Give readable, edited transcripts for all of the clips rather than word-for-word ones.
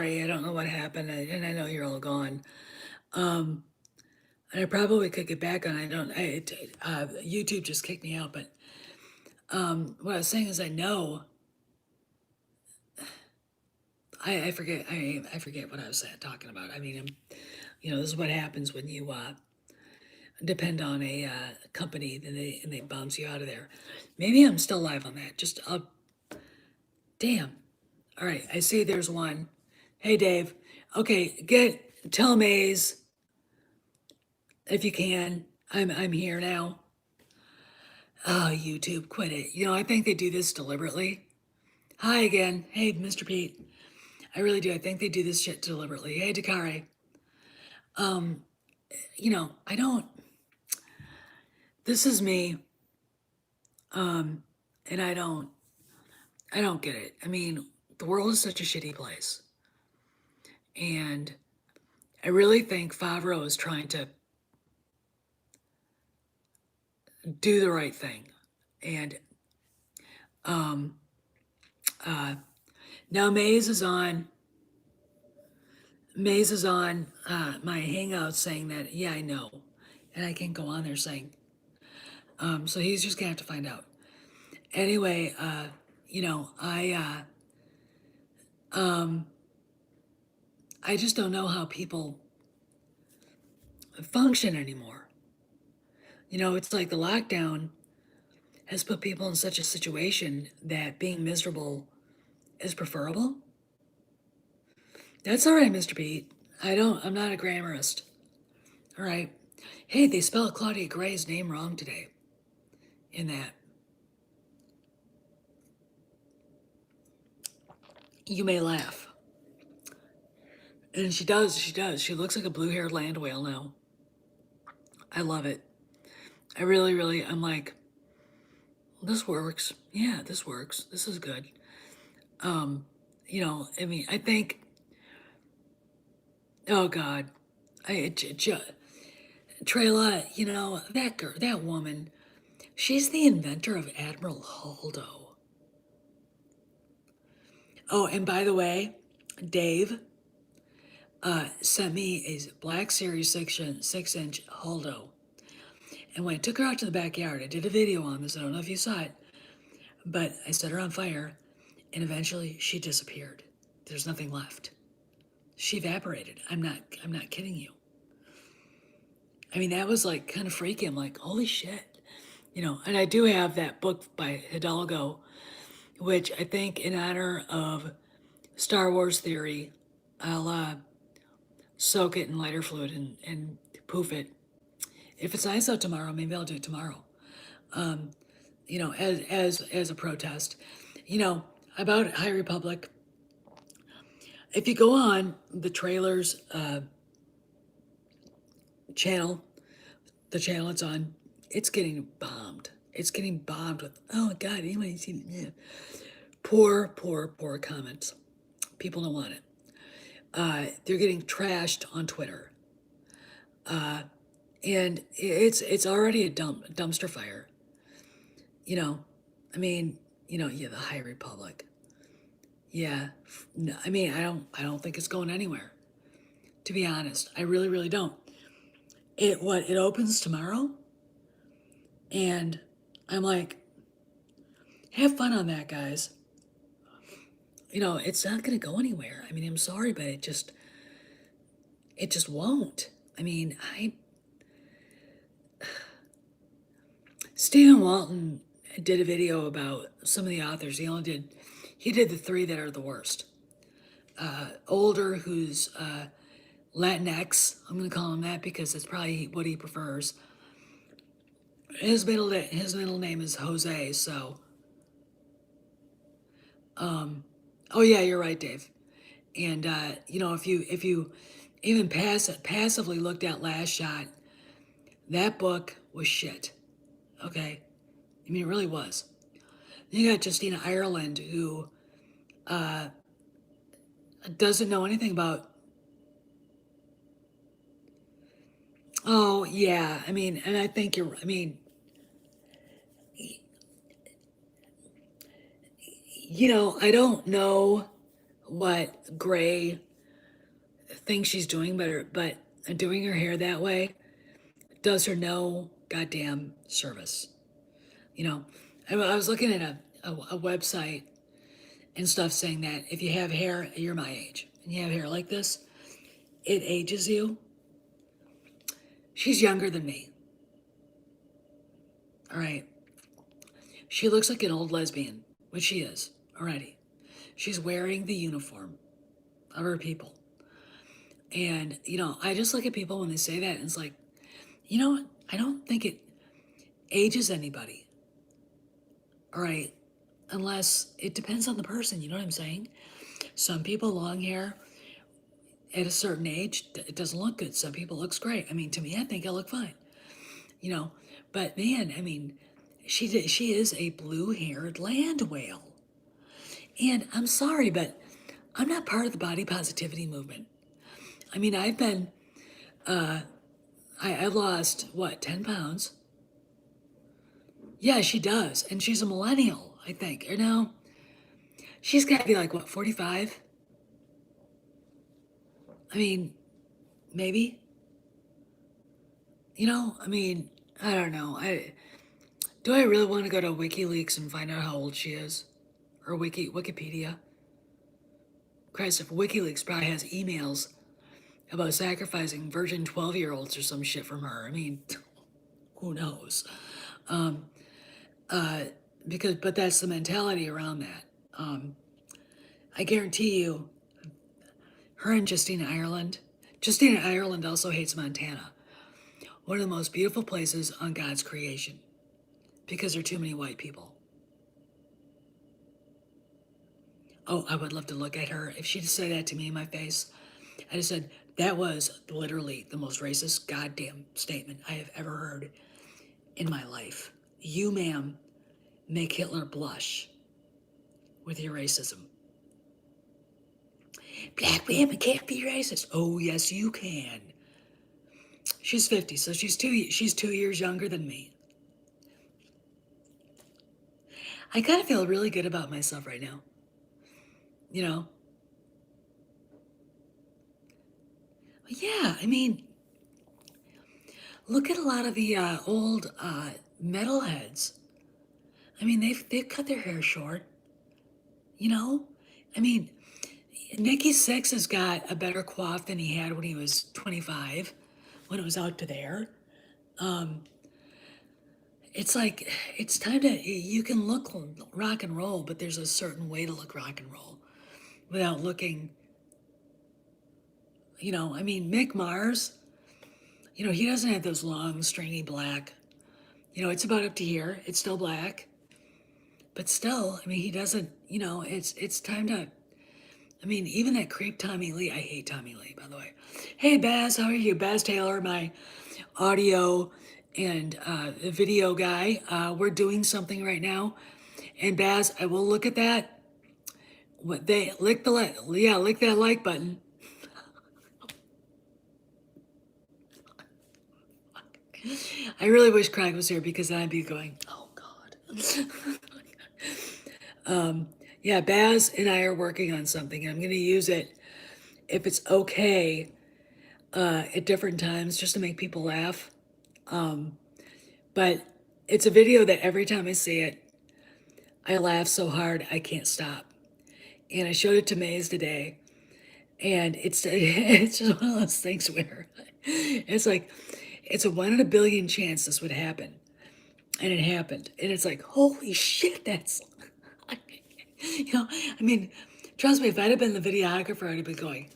sorry. I don't know what happened, and I know you're all gone. Um, and I probably could get back on. I don't. YouTube just kicked me out. But what I was saying is, I know. I forget. I forget what I was talking about. I mean, this is what happens when you depend on a company, then they bounce you out of there. Maybe I'm still live on that. Just damn. All right, I see there's one. Hey Dave. Okay, tell Maze if you can. I'm here now. Oh, YouTube, quit it. I think they do this deliberately. Hi again. Hey, Mr. Pete. I really do. I think they do this shit deliberately. Hey, Dakari. I don't. This is me, and I don't. I don't get it. I mean, the world is such a shitty place, and I really think Favreau is trying to do the right thing, and now Maze is on. Maze is on my Hangout saying that, yeah, I know. And I can't go on there saying, so he's just gonna have to find out. Anyway, I just don't know how people function anymore. It's like the lockdown has put people in such a situation that being miserable is preferable. That's all right, Mr. Pete. I'm not a grammarist. All right. Hey, they spelled Claudia Gray's name wrong today in that. You may laugh. And she does. She looks like a blue-haired land whale now. I love it. I really, really, I'm like, this works. Yeah, this works. This is good. I mean, I think, oh God, Trayla, that girl, that woman, she's the inventor of Admiral Holdo. Oh, and by the way, Dave sent me a Black Series 6-inch Holdo. And when I took her out to the backyard, I did a video on this. I don't know if you saw it, but I set her on fire, and eventually she disappeared. There's nothing left. She evaporated. I'm not kidding you. I mean, that was like kind of freaky. I'm like, holy shit. And I do have that book by Hidalgo, which I think in honor of Star Wars theory, I'll soak it in lighter fluid and poof it. If it's nice out tomorrow, maybe I'll do it tomorrow. As a protest. About High Republic. If you go on the trailers channel, the channel it's on, it's getting bombed. It's getting bombed with, oh my God, anybody seen it? Yeah. Poor comments. People don't want it. They're getting trashed on Twitter. And it's already a dumpster fire. I mean, yeah, the High Republic. Yeah, no, I mean, I don't think it's going anywhere. To be honest, I really, really don't. It opens tomorrow, and I'm like, have fun on that, guys. It's not gonna go anywhere. I mean, I'm sorry, but it just won't. I mean, Stephen Walton did a video about some of the authors. He did the 3 that are the worst. Older, who's Latinx. I'm gonna call him that because it's probably what he prefers. His middle name is Jose. So, oh yeah, you're right, Dave. And if you even passively looked at Last Shot, that book was shit. Okay, I mean it really was. Then you got Justina Ireland, who doesn't know anything about. Oh yeah, I mean, and I think you're. I mean, I don't know what Gray things she's doing, but doing her hair that way does her no goddamn service. You know, I was looking at a website and stuff saying that if you have hair, you're my age, and you have hair like this, it ages you. She's younger than me. All right. She looks like an old lesbian, which she is already. She's wearing the uniform of her people. And, I just look at people when they say that, and it's like, you know what? I don't think it ages anybody. All right. Unless it depends on the person, you know what I'm saying? Some people, long hair at a certain age, it doesn't look good. Some people, it looks great. I mean, to me, I think I look fine. But man, I mean, she is a blue-haired land whale. And I'm sorry, but I'm not part of the body positivity movement. I mean, I've been, I've lost, what, 10 pounds? Yeah, she does. And she's a millennial, I think. She's got to be like, what, 45? I mean, maybe. I mean, I don't know. Do I really want to go to WikiLeaks and find out how old she is? Or Wikipedia? Christ, if WikiLeaks probably has emails about sacrificing virgin 12-year-olds or some shit from her. I mean, who knows? But that's the mentality around that. I guarantee you, her and Justina Ireland also hates Montana. One of the most beautiful places on God's creation. Because there are too many white people. Oh, I would love to look at her. If she'd say that to me in my face, I just said, that was literally the most racist goddamn statement I have ever heard in my life. You, ma'am, make Hitler blush with your racism. Black women can't be racist. Oh, yes, you can. She's 50, so she's 2 years younger than me. I kind of feel really good about myself right now. Yeah, I mean, look at a lot of the old metalheads. I mean, they've cut their hair short. I mean, Nikki Sixx has got a better coif than he had when he was 25, when it was out to there. It's like, it's time you can look rock and roll, but there's a certain way to look rock and roll without looking, I mean, Mick Mars, he doesn't have those long, stringy black, it's about up to here. It's still black, but still, I mean, he doesn't, it's time to, I mean, even that creep Tommy Lee, I hate Tommy Lee, by the way. Hey, Baz, how are you? Baz Taylor, my audio and video guy. We're doing something right now. And Baz, I will look at that. Lick that like button. I really wish Craig was here because I'd be going, oh God. Yeah, Baz and I are working on something. I'm going to use it, if it's okay, at different times just to make people laugh. But it's a video that every time I see it, I laugh so hard I can't stop. And I showed it to Maze today. And it's just one of those things where it's like, it's a 1 in a billion chance this would happen. And it happened. And it's like, holy shit, that's, I mean, trust me, if I'd have been the videographer, I'd have been going,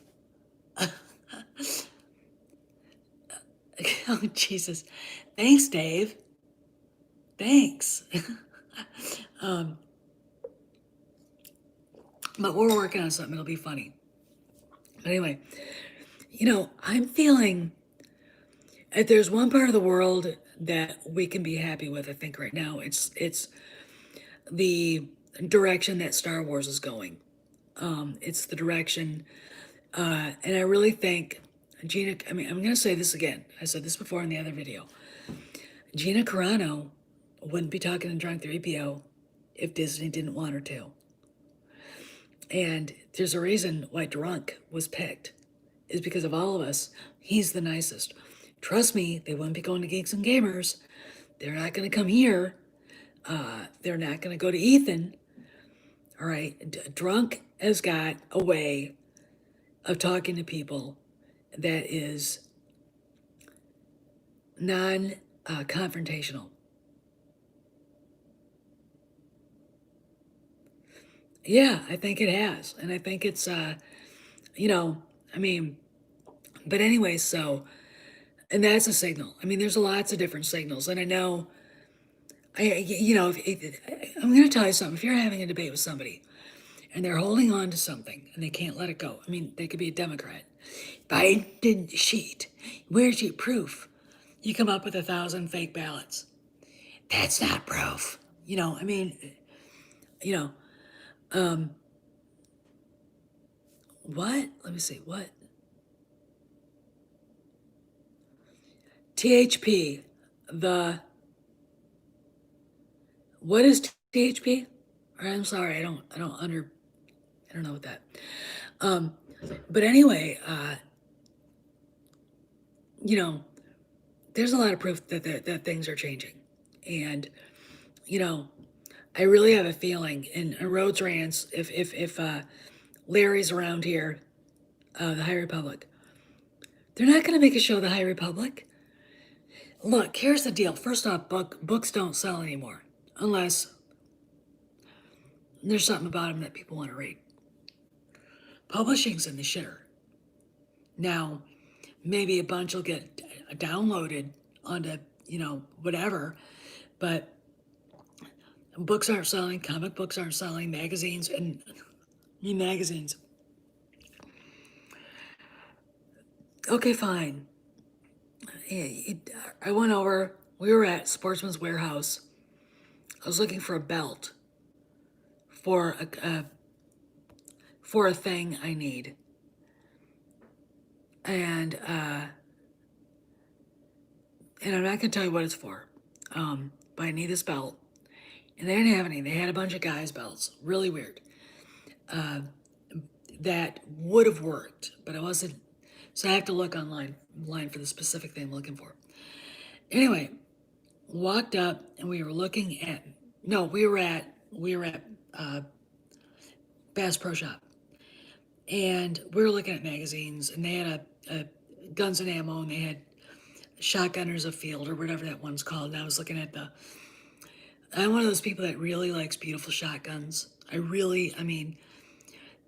oh, Jesus. Thanks, Dave. Thanks. But we're working on something. It'll be funny. But anyway, I'm feeling, if there's one part of the world that we can be happy with, I think right now, it's the direction that Star Wars is going. It's the direction, and I really think Gina, I mean, I'm going to say this again. I said this before in the other video. Gina Carano wouldn't be talking to Drunk 3PO if Disney didn't want her to. And there's a reason why Drunk was picked. is because of all of us. He's the nicest. Trust me, they wouldn't be going to Geeks and Gamers. They're not going to come here. They're not going to go to Ethan. All right. Drunk has got a way of talking to people that is non confrontational. Yeah, I think it has. And I think it's, you know, I mean, but anyway, so, and that's a signal. I mean, there's lots of different signals. And I know, I'm going to tell you something. If you're having a debate with somebody and they're holding on to something and they can't let it go, I mean, they could be a Democrat. Biden didn't cheat. Where's your proof? You come up with 1,000 fake ballots. That's not proof. I mean, you know, um, what? Let me see. What? THP. What is THP? I'm sorry, I don't know what that. Um, but anyway, there's a lot of proof that things are changing, and I really have a feeling in Rhodes Rants, if Larry's around here, the High Republic, they're not going to make a show of the High Republic. Look, here's the deal. First off, books don't sell anymore unless there's something about them that people want to read. Publishing's in the shitter. Now, maybe a bunch will get downloaded onto, whatever, but books aren't selling, comic books aren't selling, magazines, and magazines. Okay, fine. I went over, we were at Sportsman's Warehouse. I was looking for a belt for a thing I need. And I'm not going to tell you what it's for, but I need this belt. And they didn't have any. They had a bunch of guys' belts. Really weird. That would have worked, but it wasn't. So I have to look online for the specific thing I'm looking for. Anyway, walked up and we were looking at. No, we were at Bass Pro Shop, and we were looking at magazines, and they had a Guns and Ammo, and they had Shotgunners of Field or whatever that one's called. And I was looking at I'm one of those people that really likes beautiful shotguns. I mean,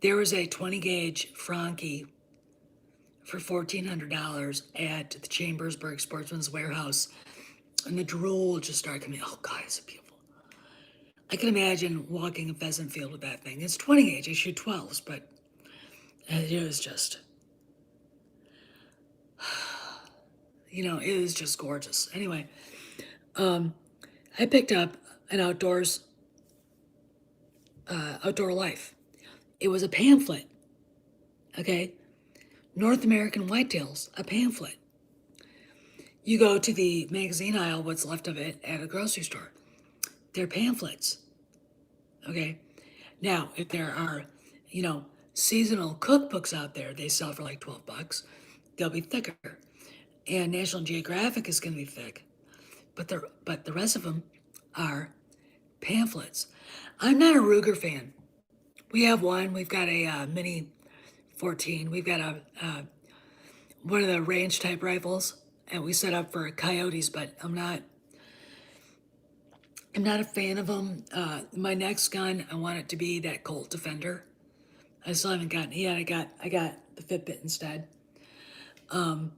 there was a 20 gauge Franke for $1,400 at the Chambersburg Sportsman's Warehouse, and the drool just started coming. Oh God, it's beautiful. I can imagine walking a pheasant field with that thing. It's 20 gauge. I shoot 12s, but it was just, it was just gorgeous. Anyway, I picked up an Outdoor Life. It was a pamphlet. Okay, North American Whitetails, a pamphlet. You go to the magazine aisle, what's left of it, at a grocery store. They're pamphlets. Okay, now if there are, seasonal cookbooks out there, they sell for like $12. They'll be thicker, and National Geographic is going to be thick, but the rest of them are pamphlets. I'm not a Ruger fan. We have one. We've got a Mini 14. We've got a one of the range type rifles, and we set up for coyotes. But I'm not a fan of them. My next gun, I want it to be that Colt Defender. I still haven't gotten it yet. I got the Fitbit instead. I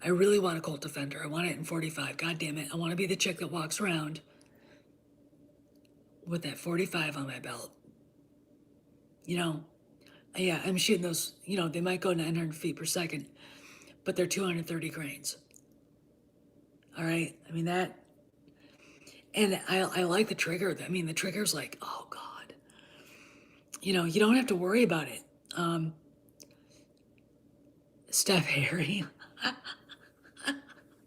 really want a Colt Defender. I want it in 45. God damn it! I want to be the chick that walks around with that 45 on my belt. Yeah, I'm shooting those, they might go 900 feet per second, but they're 230 grains. All right. I mean, and I like the trigger. I mean, the trigger's like, oh God, you don't have to worry about it. Steph Harry.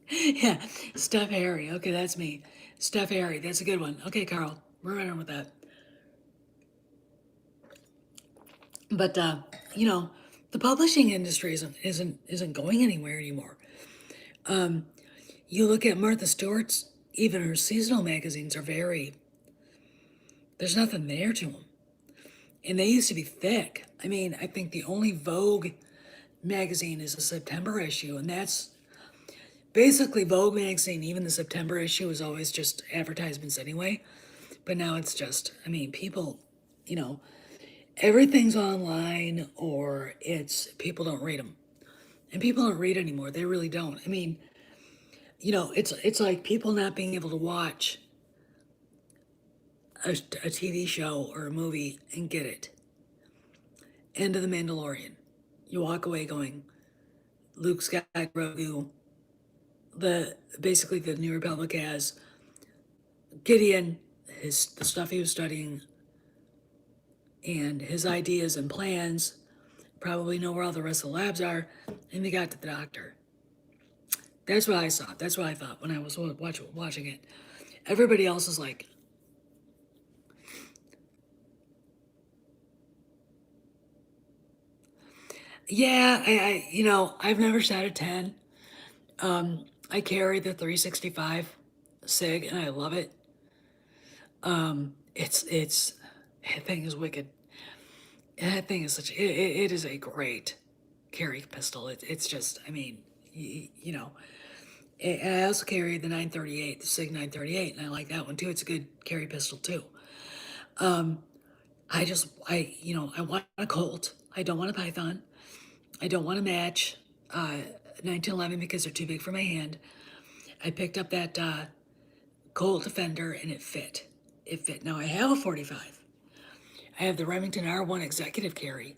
Yeah, Steph Harry. Okay, that's me. Steph Harry. That's a good one. Okay, Carl, we're running with that. But, The publishing industry isn't going anywhere anymore. You look at Martha Stewart's, even her seasonal magazines are very, there's nothing there to them. And they used to be thick. I mean, I think the only Vogue magazine is a September issue, and that's basically Vogue magazine. Even the September issue is always just advertisements anyway. But now it's just, I mean, people, you know, everything's online or it's people don't read them. And people don't read anymore. They really don't. I mean, it's like people not being able to watch a TV show or a movie and get it. End of The Mandalorian. You walk away going, Luke Skywalker, Grogu, basically the New Republic has Gideon, the stuff he was studying, and his ideas and plans. Probably know where all the rest of the labs are, and they got to the doctor. That's what I saw. That's what I thought when I was watching it. Everybody else is like, yeah, I've never shot a 10. I carry the 365 SIG, and I love it. It's that thing is wicked. That thing is it is a great carry pistol. It's just, I mean, you know. And I also carry the 938, the SIG 938, and I like that one too. It's a good carry pistol too. I want a Colt. I don't want a Python. I don't want to match 1911 because they're too big for my hand. I picked up that Colt Defender and it fit. It fit. Now I have a 45. I have the Remington R1 executive carry,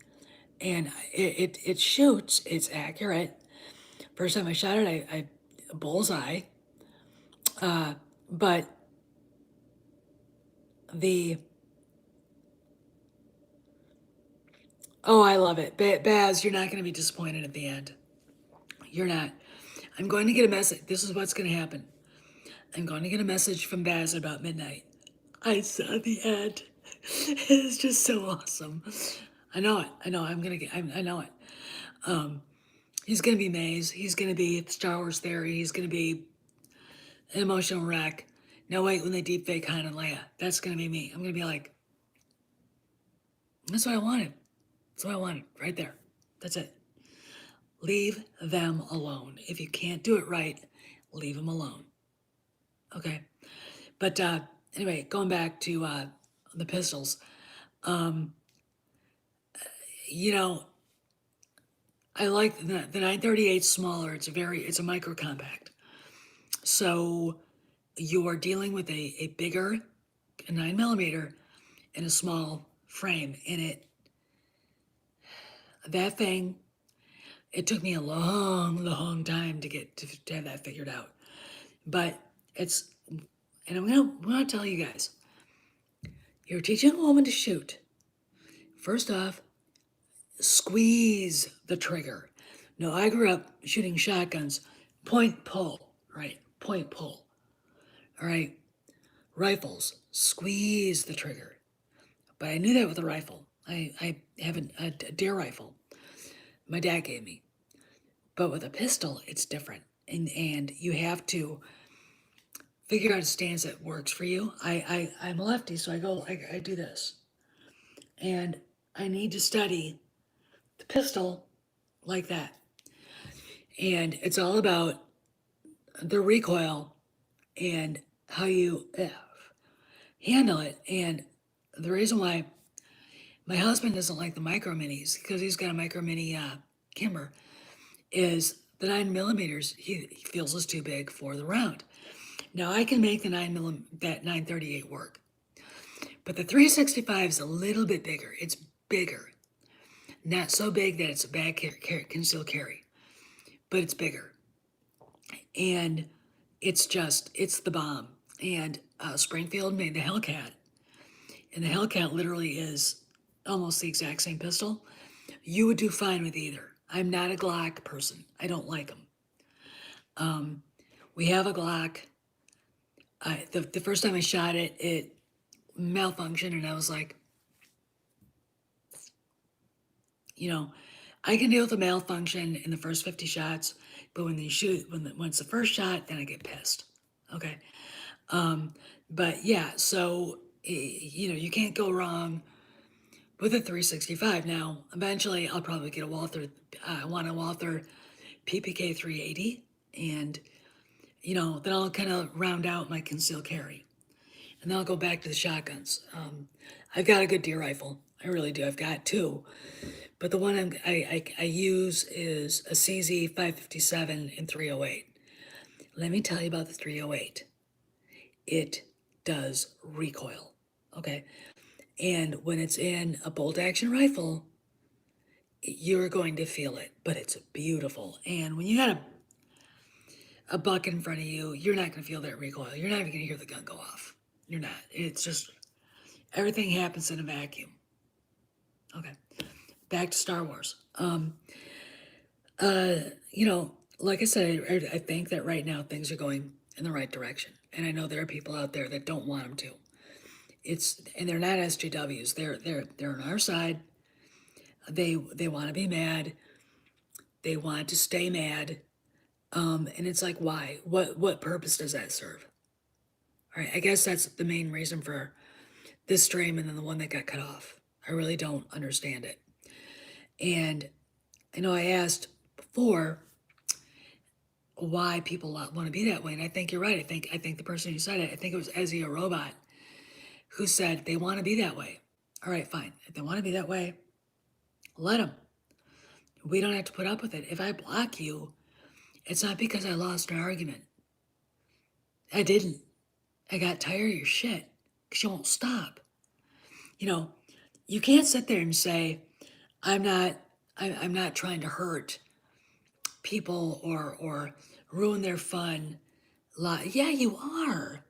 and it shoots. It's accurate. First time I shot it, I bullseye. But the oh, I love it, Baz. You're not going to be disappointed at the end. You're not. I'm going to get a message. This is what's going to happen. I'm going to get a message from Baz at about midnight. I saw the end. It's just so awesome. I know it. I know. I know it. He's gonna be Maze. He's gonna be Star Wars Theory. He's gonna be an emotional wreck. No, wait, when they deep fake Han and Leia, that's gonna be me. I'm gonna be like, that's what I wanted. That's what I wanted right there. That's it. Leave them alone. If you can't do it right, leave them alone. Okay. But anyway, going back to the pistols, you know, I like the 938 smaller. It's a micro compact. So you are dealing with a bigger 9mm in a small frame. And that thing, it took me a long time to get to have that figured out. But and I'm gonna tell you guys, you're teaching a woman to shoot. First off, squeeze the trigger. No, I grew up shooting shotguns, point pull, right? Point pull. All right. Rifles, squeeze the trigger. But I knew that with a rifle. I have a deer rifle my dad gave me. But with a pistol, it's different. And you have to figure out a stance that works for you. I'm a lefty, so I do this. And I need to study the pistol like that. And it's all about the recoil and how you handle it. And the reason why my husband doesn't like the micro minis, because he's got a micro mini Kimber, is the 9mm he feels is too big for the round. Now I can make the 938 work, but the 365 is a little bit bigger. It's bigger, not so big that it's a bad can still carry, but it's bigger, and it's the bomb. And Springfield made the Hellcat, and the Hellcat literally is almost the exact same pistol. You would do fine with either. I'm not a Glock person. I don't like them. We have a Glock. The first time I shot it, it malfunctioned, and I was like, you know, I can deal with the malfunction in the first 50 shots, but when you shoot, when it's the first shot, then I get pissed. Okay. Um, but yeah, so you can't go wrong with a 365. Now, eventually, I'll probably get a Walther. I want a Walther PPK 380, and then I'll kind of round out my concealed carry, and then I'll go back to the shotguns. I've got a good deer rifle. I really do. I've got two, but the one I use is a CZ 557 in 308. Let me tell you about the 308. It does recoil. Okay. And when it's in a bolt action rifle, you're going to feel it, but it's beautiful. And when you got a buck in front of you, you're not going to feel that recoil. You're not even going to hear the gun go off. You're not. It's just everything happens in a vacuum. Okay. Back to Star Wars. Uh, you know, like I said, I think that right now things are going in the right direction. And I know there are people out there that don't want them to. And they're not SJWs. They're on our side. They want to be mad. They want to stay mad. And it's like, why? What purpose does that serve? All right, I guess that's the main reason for this stream and then the one that got cut off. I really don't understand it. And I know I asked before why people want to be that way, and I think you're right. I think the person who said it, I think it was Ezzy a Robot, who said they want to be that way. All right, fine. If they want to be that way, let them. We don't have to put up with it. If I block you, it's not because I lost an argument. I didn't. I got tired of your shit because you won't stop. You can't sit there and say, I'm not trying to hurt people or ruin their fun. Yeah, you are.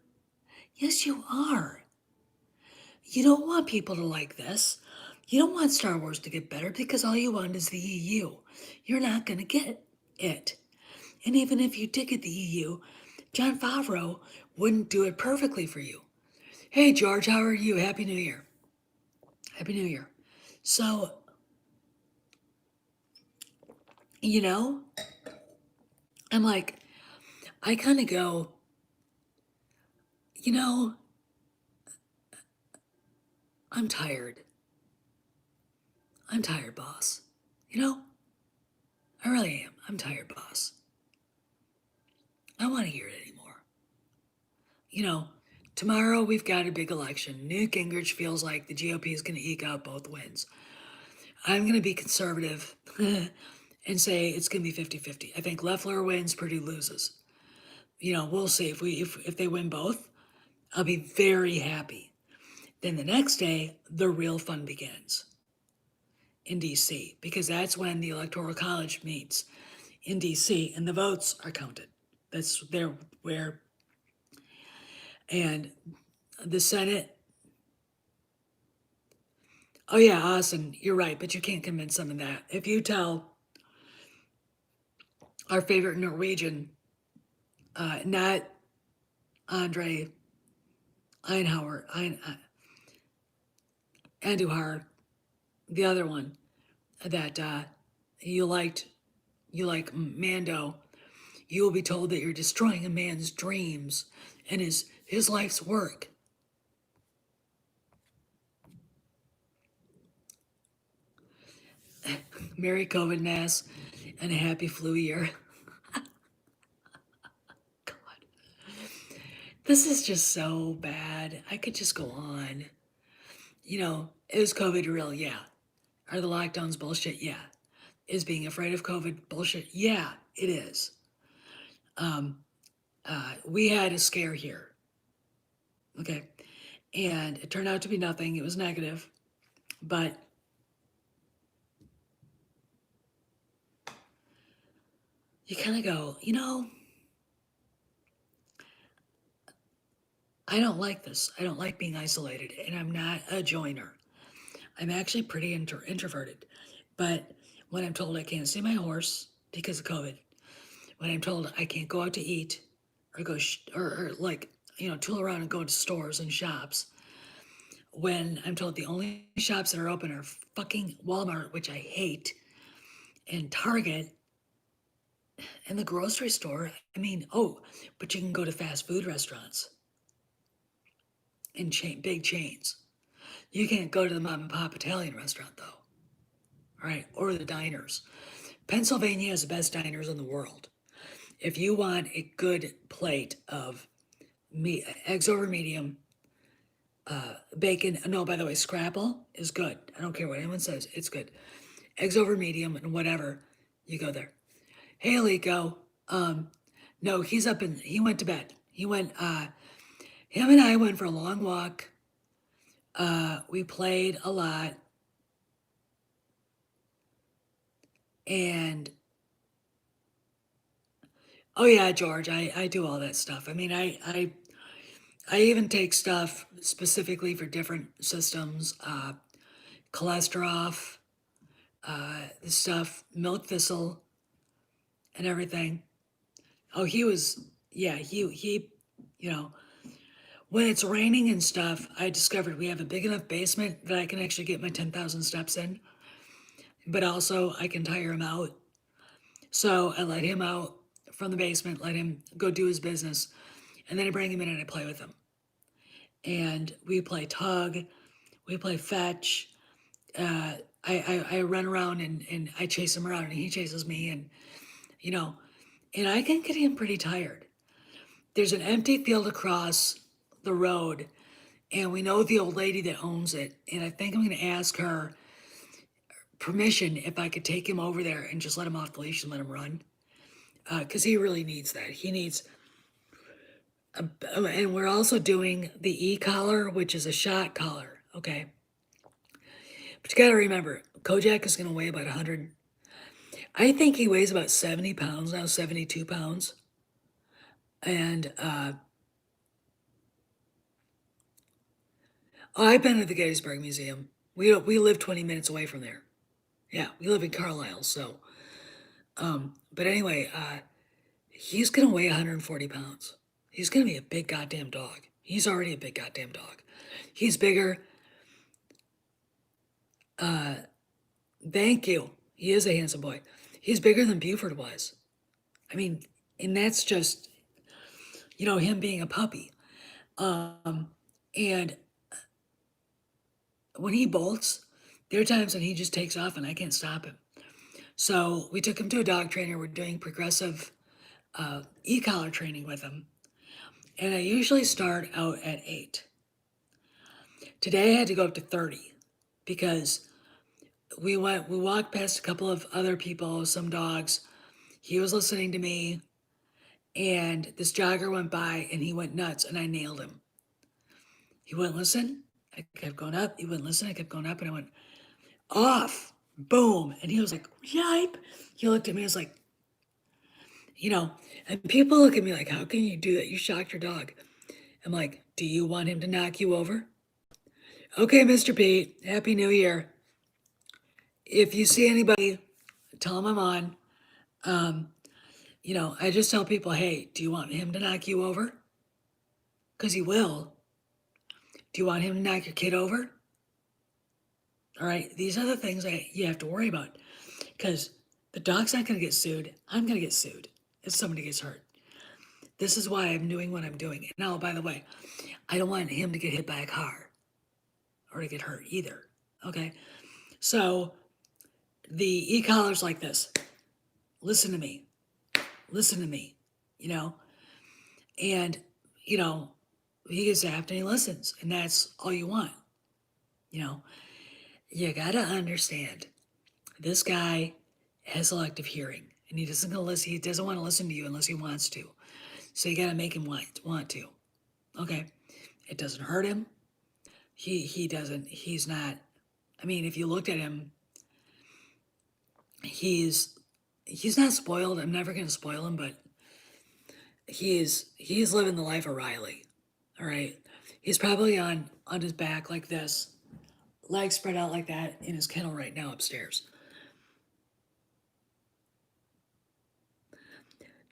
Yes, you are. You don't want people to like this. You don't want Star Wars to get better because all you want is the EU. You're not going to get it. And even if you did get the EU, Jon Favreau wouldn't do it perfectly for you. Hey, George, how are you? Happy New Year. Happy New Year. So, I'm like, I kind of go, you know, I'm tired. I'm tired, boss. I really am. I'm tired, boss. I don't want to hear it anymore. Tomorrow we've got a big election. Newt Gingrich feels like the GOP is going to eke out both wins. I'm going to be conservative and say it's going to be 50-50. I think Loeffler wins, Purdue loses. We'll see. If they win both, I'll be very happy. Then the next day, the real fun begins in DC, because that's when the Electoral College meets in DC and the votes are counted. That's where, and the Senate. Oh yeah, Austin, you're right, but you can't convince them of that. If you tell our favorite Norwegian, not Andre Einhauer, Andujar, the other one, that you like Mando, you will be told that you're destroying a man's dreams and his life's work. Merry COVID Mass and a happy flu year. God. This is just so bad. I could just go on. Is COVID real? Yeah. Are the lockdowns bullshit? Yeah. Is being afraid of COVID bullshit? Yeah, it is. We had a scare here. Okay. And it turned out to be nothing. It was negative. But you kind of go, I don't like this. I don't like being isolated, and I'm not a joiner. I'm actually pretty introverted. But when I'm told I can't see my horse because of COVID, when I'm told I can't go out to eat or go or like, tool around and go to stores and shops, when I'm told the only shops that are open are fucking Walmart, which I hate, and Target and the grocery store. I mean, oh, but you can go to fast food restaurants and big chains. You can't go to the mom and pop Italian restaurant though, right? Or the diners. Pennsylvania has the best diners in the world. If you want a good plate of meat, eggs over medium, bacon. No, by the way, scrapple is good. I don't care what anyone says. It's good. Eggs over medium and whatever, you go there. Hey, Alico. No, he went to bed. Him and I went for a long walk. We played a lot. And, oh yeah, George, I do all that stuff. I mean, I even take stuff specifically for different systems, cholesterol, the stuff, milk thistle, and everything. Oh, yeah, you know, when it's raining and stuff, I discovered we have a big enough basement that I can actually get my 10,000 steps in, but also I can tire him out. So I let him out from the basement, let him go do his business, and then I bring him in and I play with him. And we play tug, we play fetch. I run around and I chase him around and he chases me, and you know, and I can get him pretty tired. There's an empty field across the road, and we know the old lady that owns it. And I think I'm going to ask her permission if I could take him over there and just let him off the leash and let him run. Because he really needs that. He needs, and we're also doing the e-collar, which is a shot collar. Okay. But you got to remember, Kojak is going to weigh about 100. I think he weighs about 70 pounds now, 72 pounds. And I've been at the Gettysburg Museum. We live 20 minutes away from there. Yeah, we live in Carlisle, so but anyway, he's gonna weigh 140 pounds. He's gonna be a big goddamn dog. He's already a big goddamn dog. He's bigger. Thank you. He is a handsome boy. He's bigger than Buford was. I mean, and that's just, him being a puppy. And when he bolts, there are times when he just takes off and I can't stop him. So we took him to a dog trainer. We're doing progressive e-collar training with him. And I usually start out at 8. Today I had to go up to 30 because we walked past a couple of other people, some dogs. He was listening to me, and this jogger went by and he went nuts and I nailed him. He wouldn't listen. I kept going up. He wouldn't listen. I kept going up and I went off. Boom. And he was like, yipe. He looked at me and was like, and people look at me like, how can you do that? You shocked your dog. I'm like, do you want him to knock you over? Okay, Mr. Pete, Happy New Year. If you see anybody, tell them I'm on. I just tell people, hey, do you want him to knock you over? Because he will. Do you want him to knock your kid over? All right, these are the things that you have to worry about. Because the dog's not going to get sued. I'm going to get sued if somebody gets hurt. This is why I'm doing what I'm doing. Now, by the way, I don't want him to get hit by a car or to get hurt either. Okay? So the e-collar's like this. Listen to me. Listen to me. And, he gets zapped and he listens. And that's all you want. You got to understand this guy has selective hearing and he doesn't want to listen to you unless he wants to. So you got to make him want to. Okay. It doesn't hurt him. He's not, if you looked at him, he's not spoiled. I'm never going to spoil him, but he's living the life of Riley. All right. He's probably on his back like this, legs spread out like that in his kennel right now upstairs.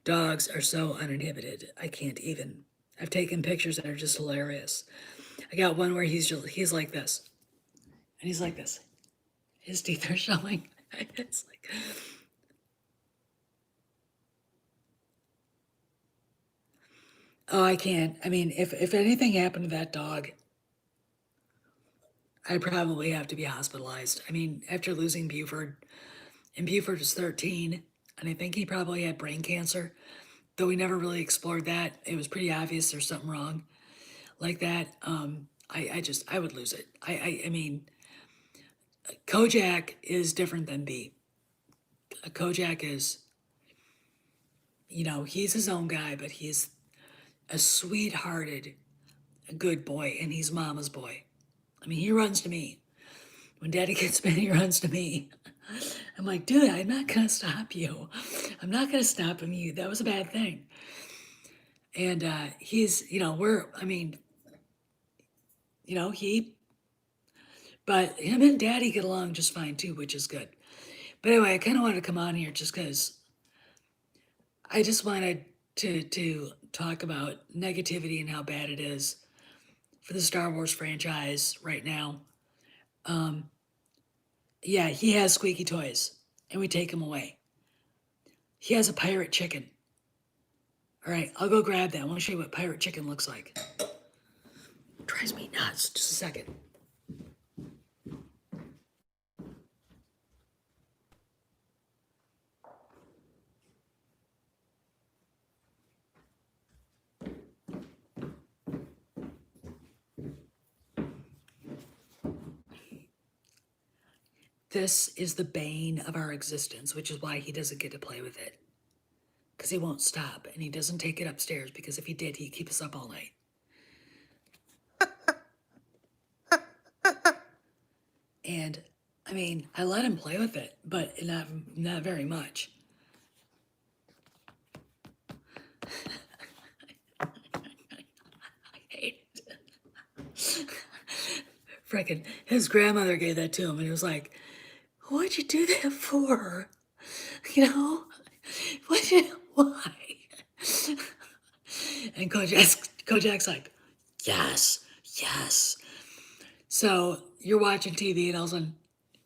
Dogs are so uninhibited. I can't even. I've taken pictures that are just hilarious. I got one where he's like this. And he's like this. His teeth are showing. It's like, Oh, I can't. I mean, if anything happened to that dog, I'd probably have to be hospitalized. I mean, after losing Buford, and Buford was 13, and I think he probably had brain cancer, though we never really explored that. It was pretty obvious there's something wrong like that. I would lose it. I mean, Kojak is different than B. Kojak is, he's his own guy, but he's a sweethearted, good boy, and he's mama's boy. I mean, he runs to me. When daddy gets mad, he runs to me. I'm like, dude, I'm not gonna stop you. I'm not gonna stop him. That was a bad thing. And he's, I mean, he, but him and daddy get along just fine too, which is good. But anyway, I kind of wanted to come on here just because I just wanted to talk about negativity and how bad it is for the Star Wars franchise right now. Yeah, he has squeaky toys, and we take him away. He has a pirate chicken. All right, I'll go grab that. I want to show you what pirate chicken looks like. It drives me nuts. Just a second. This is the bane of our existence, which is why he doesn't get to play with it. Because he won't stop, and he doesn't take it upstairs, because if he did, he'd keep us up all night. And, I mean, I let him play with it, but not very much. I hate it. Frickin' his grandmother gave that to him, and he was like, what'd you do that for? Why? And Kojak's like, yes, yes. So you're watching TV and all of a sudden,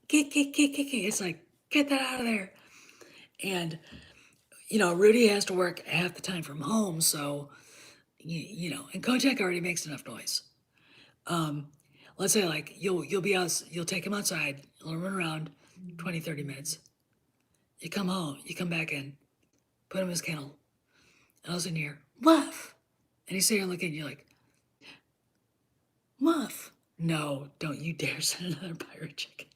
kick. It's like, get that out of there. And, Rudy has to work half the time from home. So, and Kojak already makes enough noise. Let's say like you'll take him outside, you'll run around 20, 30 minutes. You come home, you come back in, put him in his kennel, and all of a sudden you hear, Muff! And he's sitting there looking, you're like, Muff! No, don't you dare send another pirate chicken.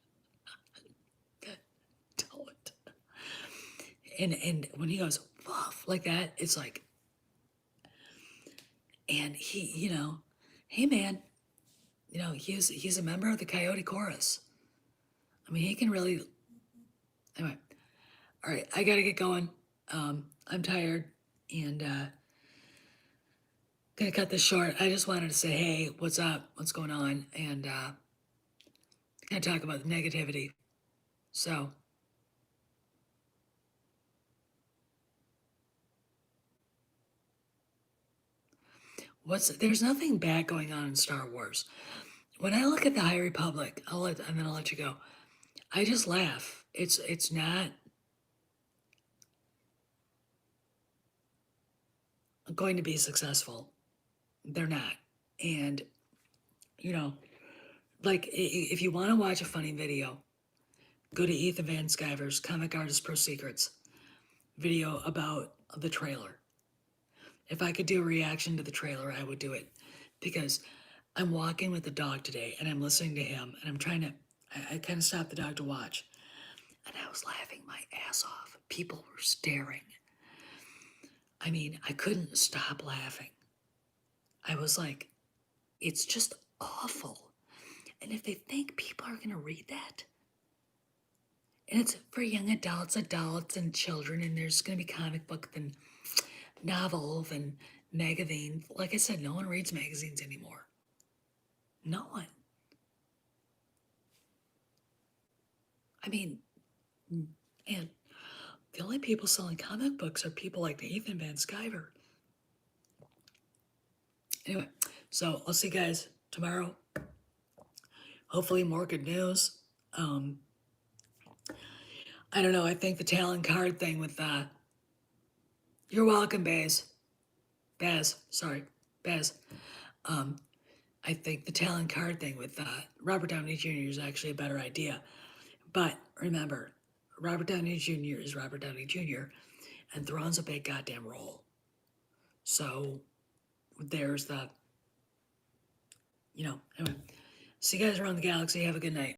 Don't. And when he goes, Muff, like that, it's like, and he, hey man, he's a member of the Coyote Chorus. I mean, he can really, anyway. All right, I gotta get going. I'm tired and gonna cut this short. I just wanted to say, hey, what's up? What's going on? And gonna talk about negativity. So, there's nothing bad going on in Star Wars. When I look at the High Republic, I'll let you go. I just laugh. It's not going to be successful. They're not. And, like if you want to watch a funny video, go to Ethan Van Sciver's Comic Artist Pro Secrets video about the trailer. If I could do a reaction to the trailer, I would do it because I'm walking with the dog today and I'm listening to him and I'm trying to, I kind of stopped the dog to watch and I was laughing my ass off. People were staring. I mean, I couldn't stop laughing. I was like, it's just awful. And if they think people are going to read that, and it's for young adults and children, and there's going to be comic book and novels and magazines. Like I said, no one reads magazines anymore. No one. I mean, and the only people selling comic books are people like Ethan Van Sciver. Anyway, so I'll see you guys tomorrow. Hopefully more good news. I don't know. I think the talent card thing with you're welcome, Baze. Baz. I think the talent card thing with Robert Downey Jr. is actually a better idea. But remember, Robert Downey Jr. is Robert Downey Jr. and Thrawn's a big goddamn role. So there's the, anyway. See you guys around the galaxy. Have a good night.